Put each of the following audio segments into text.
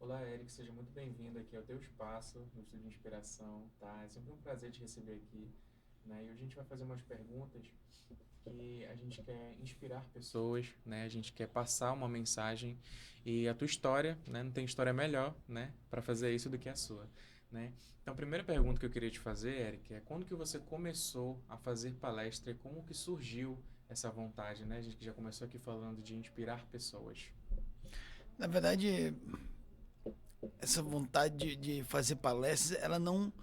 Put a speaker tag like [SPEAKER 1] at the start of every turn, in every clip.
[SPEAKER 1] Olá, Eric, seja muito bem-vindo aqui ao teu espaço no Estúdio de Inspiração, tá? É sempre um prazer te receber aqui, né? E hoje a gente vai fazer umas perguntas que a gente quer inspirar pessoas, né? A gente quer passar uma mensagem e a tua história, né? Não tem história melhor, né? Para fazer isso do que a sua, né? Então, a primeira pergunta que eu queria te fazer, Eric, é quando que você começou a fazer palestra e como que surgiu essa vontade, né? A gente já começou aqui falando de inspirar pessoas.
[SPEAKER 2] Na verdade, essa vontade de fazer palestras, ela não.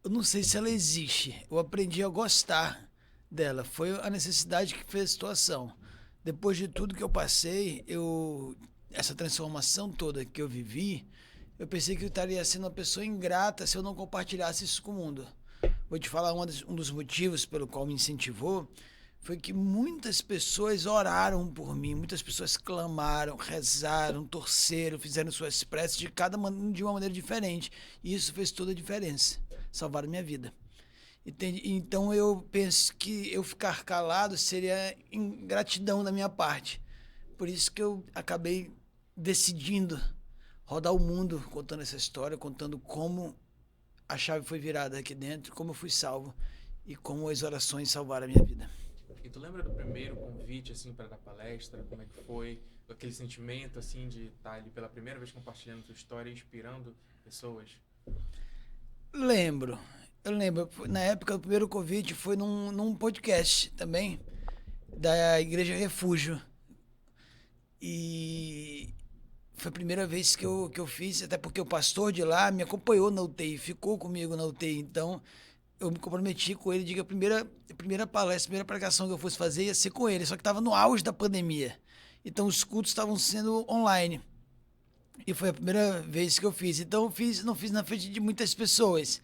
[SPEAKER 2] Eu não sei se ela existe. Eu aprendi a gostar dela. Foi a necessidade que fez a situação. Depois de tudo que eu passei, essa transformação toda que eu vivi, eu pensei que eu estaria sendo uma pessoa ingrata se eu não compartilhasse isso com o mundo. Vou te falar um dos motivos pelo qual me incentivou foi que muitas pessoas oraram por mim, muitas pessoas clamaram, rezaram, torceram, fizeram suas preces de uma maneira diferente. E isso fez toda a diferença. Salvaram minha vida. Entende? Então eu penso que eu ficar calado seria ingratidão da minha parte. Por isso que eu acabei decidindo rodar o mundo contando essa história, contando como a chave foi virada aqui dentro, como eu fui salvo e como as orações salvaram a minha vida.
[SPEAKER 1] E tu lembra do primeiro convite, assim, para dar palestra? Como é que foi? Aquele sentimento, assim, de estar ali pela primeira vez compartilhando tua história e inspirando pessoas?
[SPEAKER 2] Lembro, eu lembro. Na época, o primeiro convite foi num podcast também, da Igreja Refúgio. E foi a primeira vez que eu fiz, até porque o pastor de lá me acompanhou na UTI, ficou comigo na UTI. Então, eu me comprometi com ele de que a primeira palestra, a primeira pregação que eu fosse fazer ia ser com ele. Só que estava no auge da pandemia. Então, os cultos estavam sendo online. E foi a primeira vez que eu fiz. Então, não fiz na frente de muitas pessoas.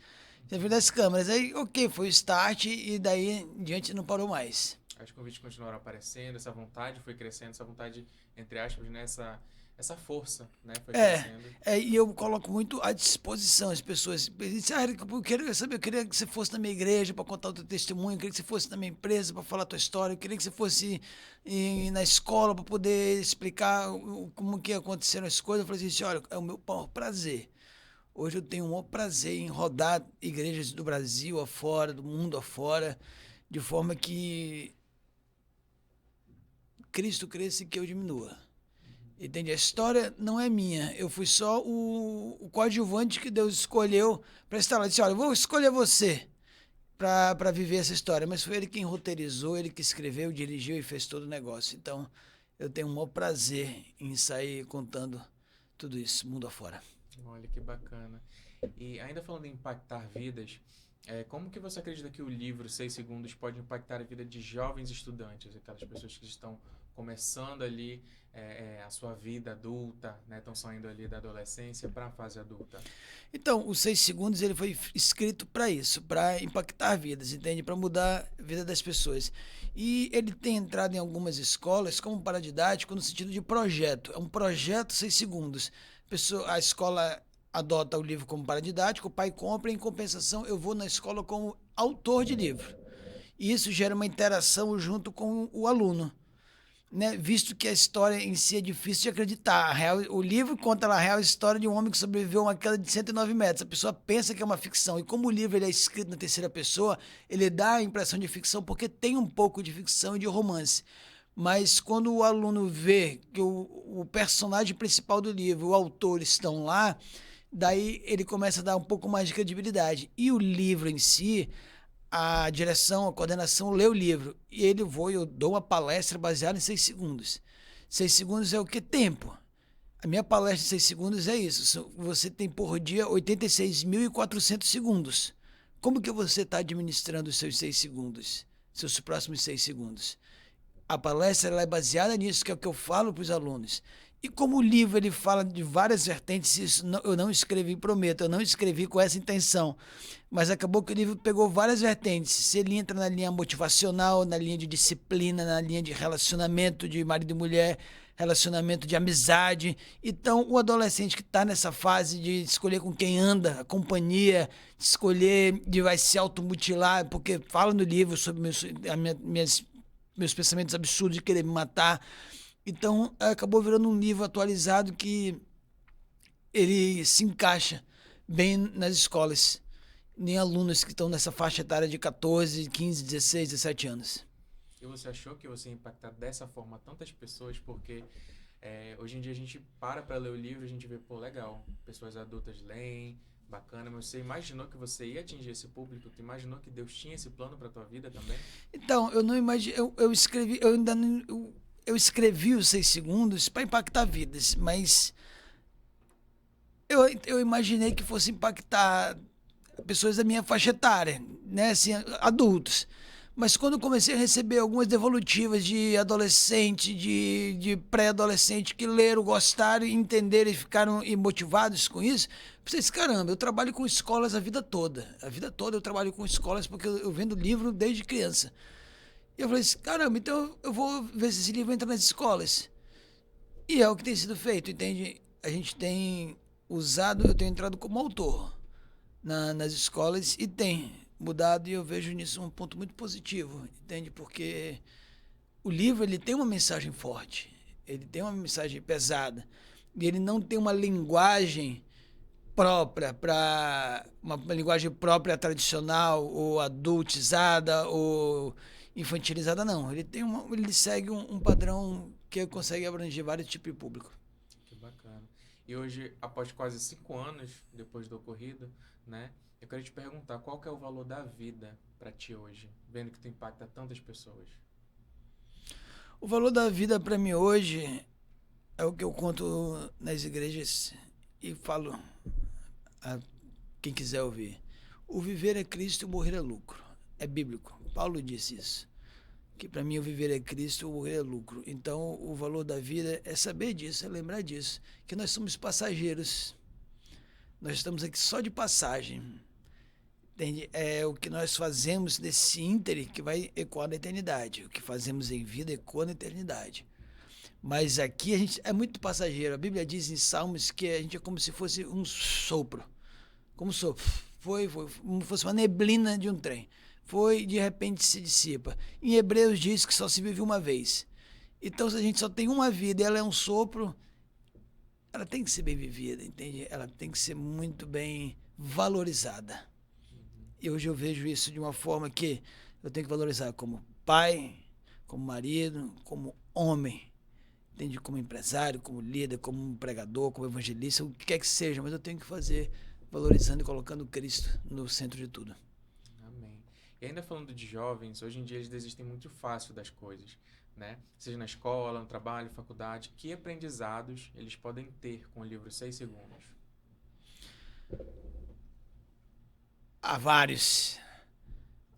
[SPEAKER 2] Na frente das câmeras. Aí, ok, foi o start e daí em diante não parou mais.
[SPEAKER 1] Os convites continuaram aparecendo, essa vontade foi crescendo, essa vontade, entre aspas, né? Essa força, né? Foi crescendo.
[SPEAKER 2] E eu coloco muito à disposição as pessoas. Dizem, ah, eu quero saber, eu queria que você fosse na minha igreja para contar o teu testemunho, eu queria que você fosse na minha empresa para falar a tua história, eu queria que você fosse na escola para poder explicar como que aconteceram as coisas. Eu falei assim, olha, é o meu maior prazer. Hoje eu tenho o maior prazer em rodar igrejas do Brasil afora, do mundo afora, de forma que Cristo cresça e que eu diminua. Entende? A história não é minha. Eu fui só o coadjuvante que Deus escolheu para estar lá. Ele disse: olha, eu vou escolher você para viver essa história. Mas foi ele quem roteirizou, ele que escreveu, dirigiu e fez todo o negócio. Então, eu tenho um maior prazer em sair contando tudo isso, mundo afora.
[SPEAKER 1] Olha que bacana. E ainda falando em impactar vidas, como que você acredita que o livro 6 Segundos pode impactar a vida de jovens estudantes, aquelas pessoas que estão começando ali a sua vida adulta, né? Estão saindo ali da adolescência para a fase adulta?
[SPEAKER 2] Então, os 6 segundos ele foi escrito para isso, para impactar vidas, entende? Para mudar a vida das pessoas. E ele tem entrado em algumas escolas como paradidático no sentido de projeto. É um projeto 6 segundos. A escola adota o livro como paradidático, o pai compra, em compensação eu vou na escola como autor de livro. E isso gera uma interação junto com o aluno, né, visto que a história em si é difícil de acreditar. O livro conta a real história de um homem que sobreviveu a uma queda de 109 metros. A pessoa pensa que é uma ficção. E como o livro ele é escrito na terceira pessoa, ele dá a impressão de ficção porque tem um pouco de ficção e de romance. Mas quando o aluno vê que o personagem principal do livro, o autor, estão lá, daí ele começa a dar um pouco mais de credibilidade. E o livro em si, a direção, a coordenação lê o livro e eu dou uma palestra baseada em 6 segundos. 6 segundos é o que? Tempo. A minha palestra de 6 segundos é isso. Você tem por dia 86.400 segundos. Como que você está administrando os seus 6 segundos? Seus próximos 6 segundos? A palestra ela é baseada nisso, que é o que eu falo para os alunos. E como o livro ele fala de várias vertentes, isso eu não escrevi, prometo, eu não escrevi com essa intenção. Mas acabou que o livro pegou várias vertentes. Se ele entra na linha motivacional, na linha de disciplina, na linha de relacionamento de marido e mulher, relacionamento de amizade. Então, o adolescente que está nessa fase de escolher com quem anda, a companhia, de escolher de vai se automutilar, porque fala no livro sobre meus pensamentos absurdos de querer me matar. Então, acabou virando um livro atualizado que ele se encaixa bem nas escolas, nem alunos que estão nessa faixa etária de 14, 15, 16, 17 anos.
[SPEAKER 1] E você achou que você ia impactar dessa forma tantas pessoas? Porque hoje em dia a gente para ler o livro e a gente vê, pô, legal, pessoas adultas leem, bacana, mas você imaginou que você ia atingir esse público? Tu imaginou que Deus tinha esse plano para tua vida também?
[SPEAKER 2] Então, eu não imagino, eu escrevi, eu ainda não, eu escrevi os 6 segundos para impactar vidas, mas eu imaginei que fosse impactar pessoas da minha faixa etária, né, assim, adultos. Mas quando eu comecei a receber algumas devolutivas de adolescente, de pré-adolescente que leram, gostaram, entenderam e ficaram motivados com isso, eu pensei, caramba, eu trabalho com escolas a vida toda. A vida toda eu trabalho com escolas porque eu vendo livro desde criança. E eu falei assim, caramba, então eu vou ver se esse livro entra nas escolas. E é o que tem sido feito, entende? A gente tem usado, eu tenho entrado como autor nas escolas e tem mudado, e eu vejo nisso um ponto muito positivo, entende? Porque o livro ele tem uma mensagem forte, ele tem uma mensagem pesada, e ele não tem uma linguagem própria para uma linguagem própria tradicional ou adultizada ou infantilizada, não. Ele segue um padrão que consegue abranger vários tipos de público.
[SPEAKER 1] Que bacana. E hoje, após quase 5 anos depois do ocorrido, né? Eu quero te perguntar, qual que é o valor da vida para ti hoje, vendo que tu impacta tantas pessoas?
[SPEAKER 2] O valor da vida para mim hoje é o que eu conto nas igrejas e falo a quem quiser ouvir. O viver é Cristo e o morrer é lucro. É bíblico. Paulo disse isso. Que para mim o viver é Cristo e o morrer é lucro. Então o valor da vida é saber disso, é lembrar disso. Que nós somos passageiros. Nós estamos aqui só de passagem. Entende? É o que nós fazemos nesse íntere que vai ecoar na eternidade. O que fazemos em vida ecoa na eternidade. Mas aqui a gente é muito passageiro. A Bíblia diz em Salmos que a gente é como se fosse um sopro. Como sopro. Foi, como se fosse uma neblina de um trem. Foi, de repente se dissipa. Em Hebreus diz que só se vive uma vez. Então, se a gente só tem uma vida e ela é um sopro, ela tem que ser bem vivida, entende? Ela tem que ser muito bem valorizada. E hoje eu vejo isso de uma forma que eu tenho que valorizar como pai, como marido, como homem, entende? Como empresário, como líder, como pregador, como evangelista, o que quer que seja, mas eu tenho que fazer valorizando e colocando Cristo no centro de tudo.
[SPEAKER 1] Amém. E ainda falando de jovens, hoje em dia eles desistem muito fácil das coisas, né? Seja na escola, no trabalho, faculdade. Que aprendizados eles podem ter com o livro 6 segundos?
[SPEAKER 2] Há vários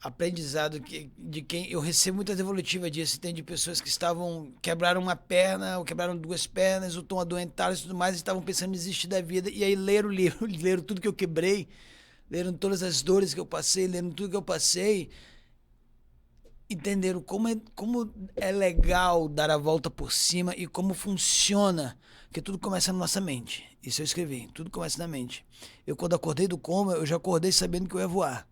[SPEAKER 2] aprendizado de quem eu recebo muita devolutiva disso, tem de pessoas que quebraram uma perna, ou quebraram 2 pernas, ou estão adoentadas e tudo mais, e estavam pensando em desistir da vida, e aí leram o livro, leram tudo que eu quebrei, leram todas as dores que eu passei, leram tudo que eu passei, entenderam como é legal dar a volta por cima e como funciona, porque tudo começa na nossa mente. Isso eu escrevi, tudo começa na mente. Eu, quando acordei do coma, eu já acordei sabendo que eu ia voar.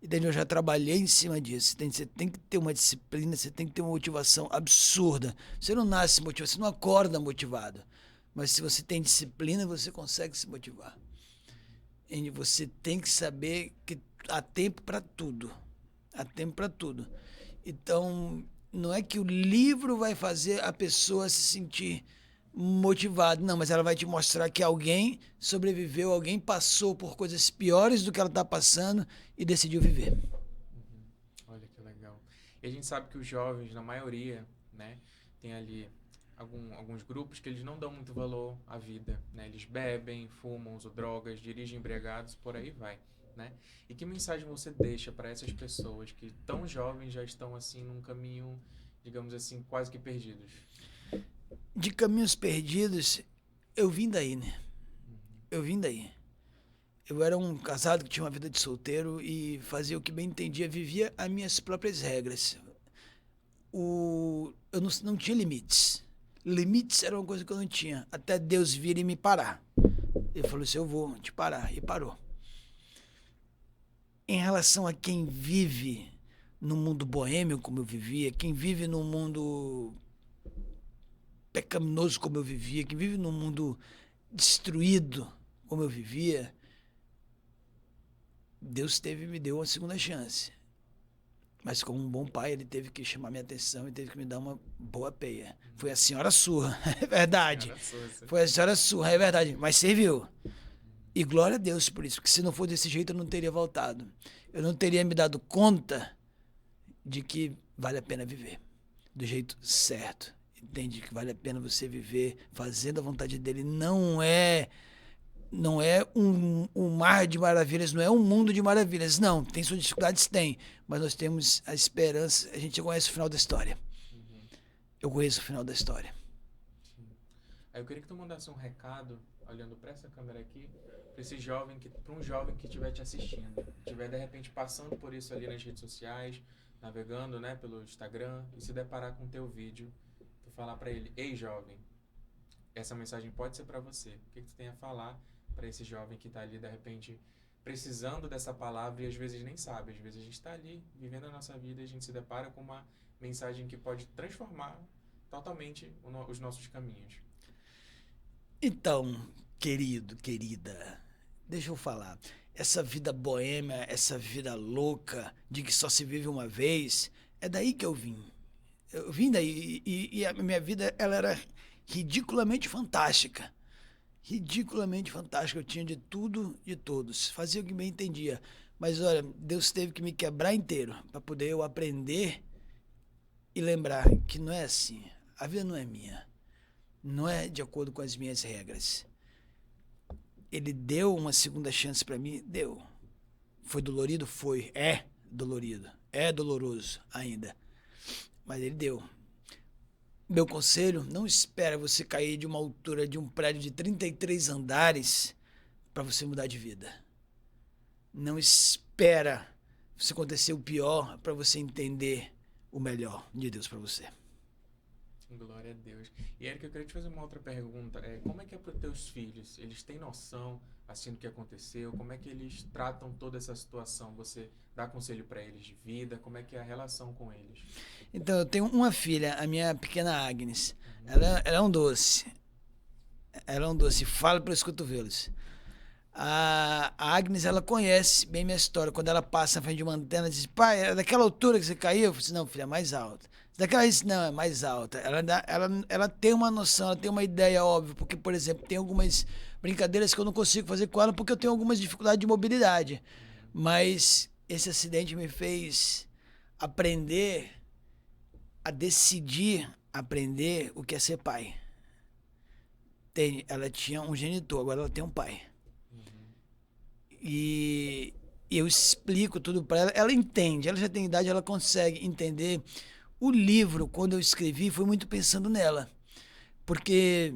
[SPEAKER 2] E daí eu já trabalhei em cima disso. Você tem que ter uma disciplina, você tem que ter uma motivação absurda. Você não nasce motivado, você não acorda motivado. Mas se você tem disciplina, você consegue se motivar. E você tem que saber que há tempo para tudo. Há tempo para tudo. Então, não é que o livro vai fazer a pessoa se sentir motivada, não, mas ela vai te mostrar que alguém sobreviveu, alguém passou por coisas piores do que ela está passando e decidiu viver.
[SPEAKER 1] Uhum. Olha que legal. E a gente sabe que os jovens, na maioria, né, tem ali alguns grupos que eles não dão muito valor à vida, né? Eles bebem, fumam, usam drogas, dirigem embriagados, por aí vai, né? E que mensagem você deixa para essas pessoas que tão jovens já estão assim num caminho, digamos assim, quase que perdidos?
[SPEAKER 2] De caminhos perdidos, eu vim daí, né? Eu vim daí. Eu era um casado que tinha uma vida de solteiro e fazia o que bem entendia, vivia as minhas próprias regras. Eu não tinha limites. Limites era uma coisa que eu não tinha. Até Deus vir e me parar. Ele falou assim, eu vou te parar. E parou. Em relação a quem vive no mundo boêmio, como eu vivia, quem vive num mundo pecaminoso como eu vivia, quem vive num mundo destruído, como eu vivia, Deus me deu uma segunda chance. Mas como um bom pai, ele teve que chamar minha atenção e teve que me dar uma boa peia. Foi a senhora surra, é verdade. Foi a senhora surra, é verdade. Mas serviu. E glória a Deus por isso, porque se não for desse jeito eu não teria voltado. Eu não teria me dado conta de que vale a pena viver do jeito certo. Entende que vale a pena você viver fazendo a vontade dele. Não é um mar de maravilhas, não é um mundo de maravilhas. Não, tem suas dificuldades, tem. Mas nós temos a esperança. A gente conhece o final da história. Eu conheço o final da história.
[SPEAKER 1] Aí eu queria que tu mandasse um recado, olhando para essa câmera aqui, para um jovem que estiver te assistindo, estiver de repente passando por isso ali nas redes sociais, navegando, né, pelo Instagram, e se deparar com o teu vídeo, tu falar para ele: ei, jovem, essa mensagem pode ser para você. O que tu tem a falar para esse jovem que está ali, de repente, precisando dessa palavra e às vezes nem sabe? Às vezes a gente está ali, vivendo a nossa vida, e a gente se depara com uma mensagem que pode transformar totalmente os nossos caminhos.
[SPEAKER 2] Então, querido, querida, deixa eu falar. Essa vida boêmia, essa vida louca de que só se vive uma vez, é daí que eu vim. Eu vim daí e a minha vida, ela era ridiculamente fantástica. Ridiculamente fantástica. Eu tinha de tudo, de todos. Fazia o que bem entendia. Mas olha, Deus teve que me quebrar inteiro para poder eu aprender e lembrar que não é assim. A vida não é minha. Não é de acordo com as minhas regras. Ele deu uma segunda chance para mim? Deu. Foi dolorido? Foi. É dolorido. É doloroso ainda. Mas ele deu. Meu conselho, não espera você cair de uma altura de um prédio de 33 andares para você mudar de vida. Não espera você acontecer o pior para você entender o melhor de Deus para você.
[SPEAKER 1] Glória a Deus. E Eric, eu queria te fazer uma outra pergunta. Como é que é para os teus filhos? Eles têm noção, assim, do que aconteceu? Como é que eles tratam toda essa situação? Você dá conselho para eles de vida? Como é que é a relação com eles?
[SPEAKER 2] Então, eu tenho uma filha, a minha pequena Agnes. Ela é um doce. Ela é um doce. Fala para os cotovelos. A Agnes, ela conhece bem minha história. Quando ela passa na frente de uma antena, diz: pai, é daquela altura que você caiu? Eu falei assim: não, filha, é mais alta. Daquela disse: não, é mais alta. Ela tem uma noção, ela tem uma ideia, óbvio. Porque, por exemplo, tem algumas brincadeiras que eu não consigo fazer com ela porque eu tenho algumas dificuldades de mobilidade. Mas esse acidente me fez aprender a decidir, aprender o que é ser pai. Ela tinha um genitor, agora ela tem um pai. E eu explico tudo para ela. Ela entende, ela já tem idade, ela consegue entender. O livro, quando eu escrevi, foi muito pensando nela. Porque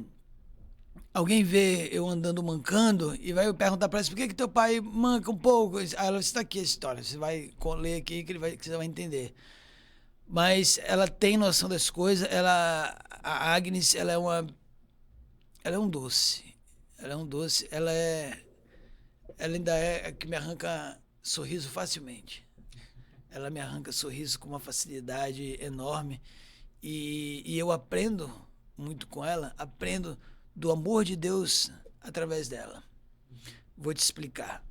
[SPEAKER 2] alguém vê eu andando mancando e vai perguntar para ela: por que teu pai manca um pouco? Aí ela: está aqui a história, você vai ler aqui que você vai entender. Mas ela tem noção das coisas. A Agnes, ela é um doce. Ela é um doce. Ela ainda é a que me arranca sorriso facilmente. Ela me arranca sorriso com uma facilidade enorme. E eu aprendo muito com ela. Aprendo do amor de Deus através dela. Vou te explicar.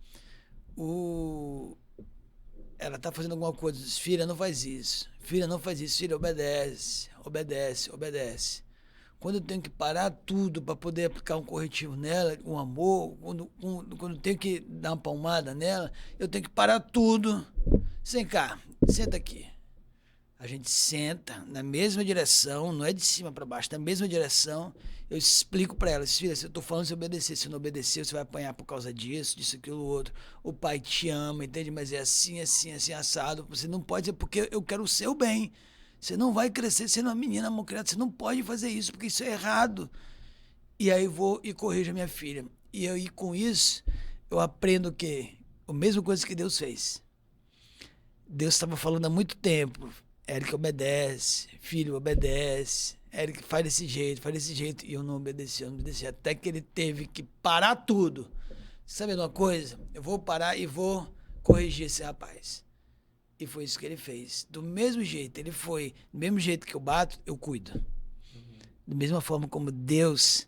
[SPEAKER 2] Ela está fazendo alguma coisa. Diz: filha, não faz isso. Filha, não faz isso. Filha, obedece. Obedece, obedece. Quando eu tenho que parar tudo para poder aplicar um corretivo nela, um amor, quando eu tenho que dar uma palmada nela, eu tenho que parar tudo. Vem cá, senta aqui. A gente senta na mesma direção, não é de cima para baixo, na mesma direção. Eu explico para ela: filha, se eu tô falando, se obedecer, se não obedecer, você vai apanhar por causa disso, aquilo, outro. O pai te ama, entende? Mas é assim, assim, assim, assado. Você não pode, porque eu quero o seu bem. Você não vai crescer sendo uma menina mal criada, você não pode fazer isso, porque isso é errado. E aí eu vou e corrijo a minha filha. E aí com isso, eu aprendo que a mesma coisa que Deus fez. Deus estava falando há muito tempo: Eric, obedece, filho, obedece. Eric, faz desse jeito. E eu não obedeci. Até que ele teve que parar tudo. Sabe uma coisa? Eu vou parar e vou corrigir esse rapaz. E foi isso que ele fez. Do mesmo jeito, ele foi. Do mesmo jeito que eu bato, eu cuido. Da mesma forma como Deus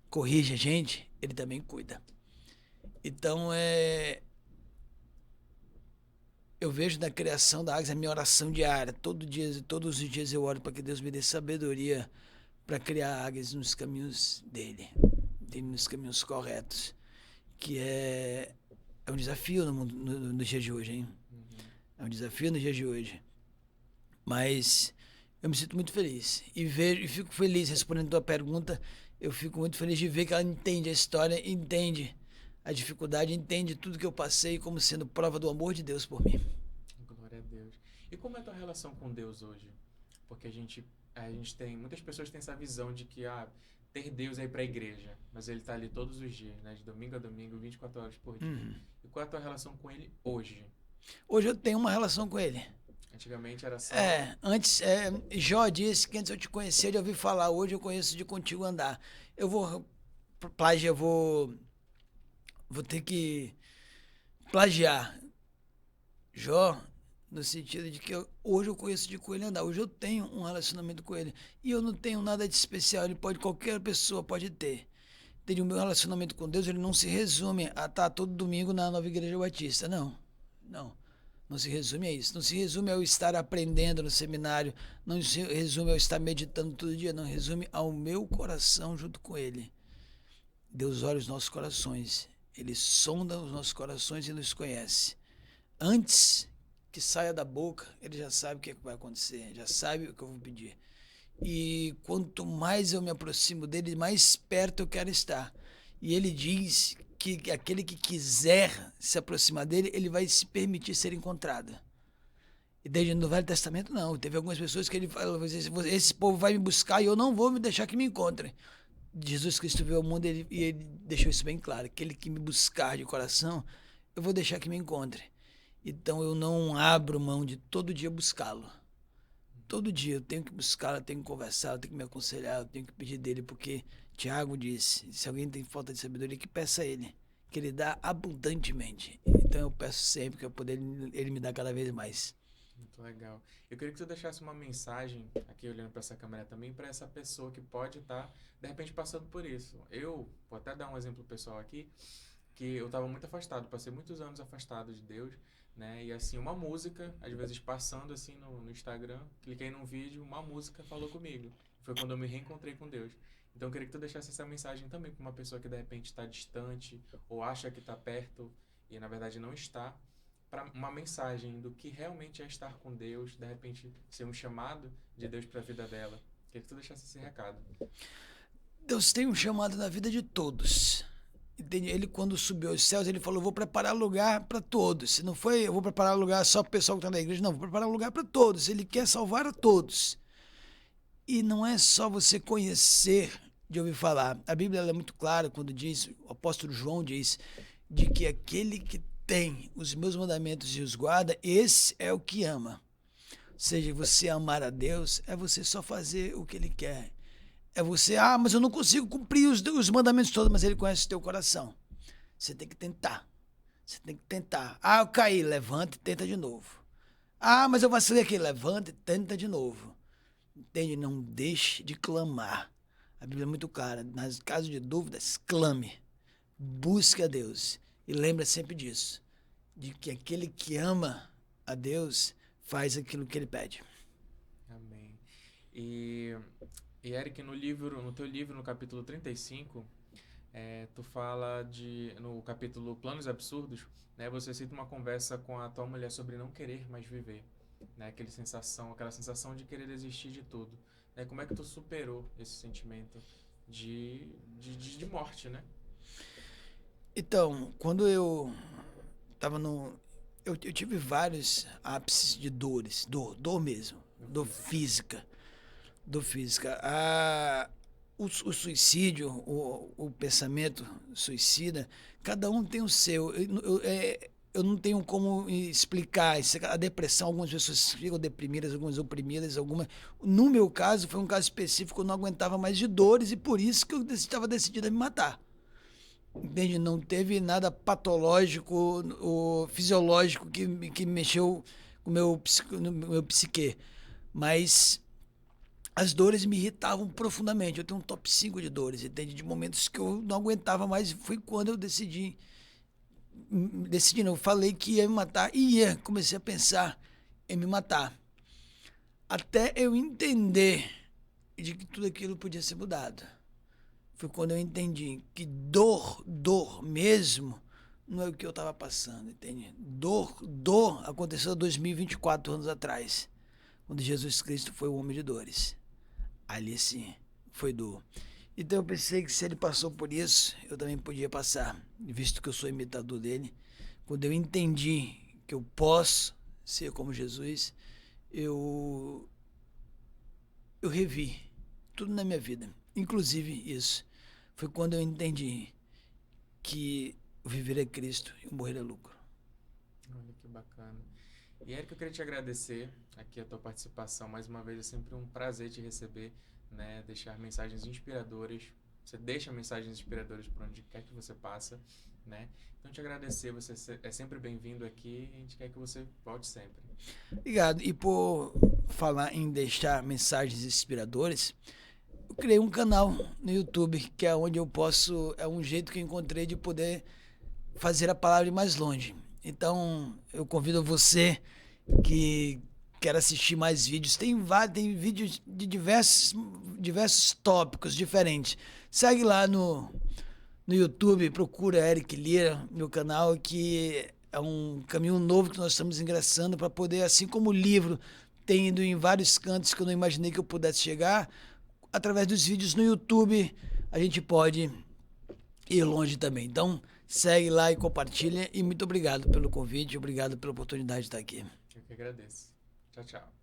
[SPEAKER 2] corrige a gente, ele também cuida. Então, eu vejo na criação da Águas a minha oração diária. Todos os dias eu oro para que Deus me dê sabedoria para criar águias nos caminhos dele nos caminhos corretos. Que é um desafio no dia de hoje, hein? É um desafio no dia de hoje. Mas eu me sinto muito feliz. E fico feliz, respondendo a tua pergunta, eu fico muito feliz de ver que ela entende a história, entende a dificuldade, entende tudo que eu passei como sendo prova do amor de Deus por mim.
[SPEAKER 1] Glória a Deus. E como é a tua relação com Deus hoje? Porque a gente tem, muitas pessoas têm essa visão de que ter Deus aí para a igreja, mas ele está ali todos os dias, né? De domingo a domingo, 24 horas por dia. E qual é a tua relação com ele hoje?
[SPEAKER 2] Hoje eu tenho uma relação com ele.
[SPEAKER 1] Antigamente era só...
[SPEAKER 2] Antes, Jó disse que antes eu te conhecia de ouvir falar, hoje eu conheço de contigo andar. Eu vou ter que plagiar Jó, no sentido de que hoje eu conheço de com ele andar, hoje eu tenho um relacionamento com ele, e eu não tenho nada de especial, qualquer pessoa pode ter. O meu relacionamento com Deus, ele não se resume a estar todo domingo na Nova Igreja Batista, não se resume a isso, não se resume ao estar aprendendo no seminário, não se resume ao estar meditando todo dia, não resume ao meu coração junto com ele. Deus olha os nossos corações, ele sonda os nossos corações e nos conhece. Antes que saia da boca, ele já sabe o que vai acontecer, já sabe o que eu vou pedir. E quanto mais eu me aproximo dele, mais perto eu quero estar. E ele diz que aquele que quiser se aproximar dele, ele vai se permitir ser encontrado. E desde no Velho Testamento, não. Teve algumas pessoas que ele falou, esse povo vai me buscar e eu não vou me deixar que me encontrem. Jesus Cristo veio ao mundo e ele deixou isso bem claro. Aquele que me buscar de coração, eu vou deixar que me encontre. Então eu não abro mão de todo dia buscá-lo. Todo dia eu tenho que buscá-lo, eu tenho que conversar, eu tenho que me aconselhar, eu tenho que pedir dele, porque Tiago disse, se alguém tem falta de sabedoria, que peça a ele, que ele dá abundantemente. Então eu peço sempre que eu poder ele me dá cada vez mais.
[SPEAKER 1] Muito legal. Eu queria que você deixasse uma mensagem, aqui olhando para essa câmera também, para essa pessoa que pode estar, de repente, passando por isso. Eu vou até dar um exemplo pessoal aqui, que eu estava muito afastado, passei muitos anos afastado de Deus, né? E assim, uma música, às vezes passando assim no Instagram, cliquei num vídeo, uma música falou comigo. Foi quando eu me reencontrei com Deus. Então eu queria que tu deixasse essa mensagem também para uma pessoa que de repente está distante ou acha que está perto e na verdade não está, para uma mensagem do que realmente é estar com Deus, de repente ser um chamado de Deus para a vida dela. Queria que tu deixasse esse recado.
[SPEAKER 2] Deus tem um chamado na vida de todos. Ele, quando subiu aos céus, ele falou, vou preparar lugar para todos. Se não foi, eu vou preparar lugar só para o pessoal que está na igreja, não, vou preparar lugar para todos. Ele quer salvar a todos. E não é só você conhecer de ouvir falar. A Bíblia é muito clara quando diz, o apóstolo João diz, de que aquele que tem os meus mandamentos e os guarda, esse é o que ama. Ou seja, você amar a Deus é você só fazer o que ele quer. É você, mas eu não consigo cumprir os mandamentos todos, mas ele conhece o teu coração. Você tem que tentar. Você tem que tentar. Eu caí, levanta e tenta de novo. Mas eu vacilei aqui, levanta e tenta de novo. Entende? Não deixe de clamar. A Bíblia é muito clara. Nas casos de dúvidas, clame. Busque a Deus. E lembra sempre disso. De que aquele que ama a Deus faz aquilo que ele pede.
[SPEAKER 1] Amém. E Eric, no teu livro, no capítulo 35, tu fala no capítulo Planos Absurdos, né, você cita uma conversa com a tua mulher sobre não querer mais viver, né, aquela sensação de querer desistir de tudo. Né, como é que tu superou esse sentimento de morte, né?
[SPEAKER 2] Então, quando eu estava eu tive vários ápices de dores, dor mesmo, dor física. O suicídio, o pensamento suicida, cada um tem o seu. Eu não tenho como explicar. A depressão, algumas pessoas ficam deprimidas, algumas oprimidas, algumas. No meu caso, foi um caso específico, eu não aguentava mais de dores e por isso que eu estava decidido a me matar. Entende? Não teve nada patológico ou fisiológico que mexeu com o meu psique. Mas as dores me irritavam profundamente. Eu tenho um top 5 de dores, entende? De momentos que eu não aguentava mais. Foi quando eu decidi decidi, não, eu falei que ia me matar e comecei a pensar em me matar. Até eu entender de que tudo aquilo podia ser mudado. Foi quando eu entendi que dor mesmo, não é o que eu estava passando, entende? Dor aconteceu há 2024 anos atrás, quando Jesus Cristo foi o homem de dores. Ali sim, foi dor. Então eu pensei que se ele passou por isso, eu também podia passar, visto que eu sou imitador dele. Quando eu entendi que eu posso ser como Jesus, eu revi tudo na minha vida, inclusive isso. Foi quando eu entendi que o viver é Cristo e o morrer é lucro.
[SPEAKER 1] Olha que bacana. E Érico, eu queria te agradecer aqui a tua participação. Mais uma vez, é sempre um prazer te receber, né? Deixar mensagens inspiradoras. Você deixa mensagens inspiradoras por onde quer que você passa, né? Então, te agradecer. Você é sempre bem-vindo aqui e a gente quer que você volte sempre.
[SPEAKER 2] Obrigado. E por falar em deixar mensagens inspiradoras, eu criei um canal no YouTube, que é onde eu posso, é um jeito que eu encontrei de poder fazer a palavra ir mais longe. Então, eu convido você que quer assistir mais vídeos. Tem vídeos de diversos tópicos diferentes. Segue lá no YouTube, procura Eric Lira, meu canal, que é um caminho novo que nós estamos ingressando para poder, assim como o livro tem ido em vários cantos que eu não imaginei que eu pudesse chegar, através dos vídeos no YouTube, a gente pode ir longe também. Então, segue lá e compartilha. E muito obrigado pelo convite, obrigado pela oportunidade de estar aqui.
[SPEAKER 1] Eu que agradeço. Tchau, tchau.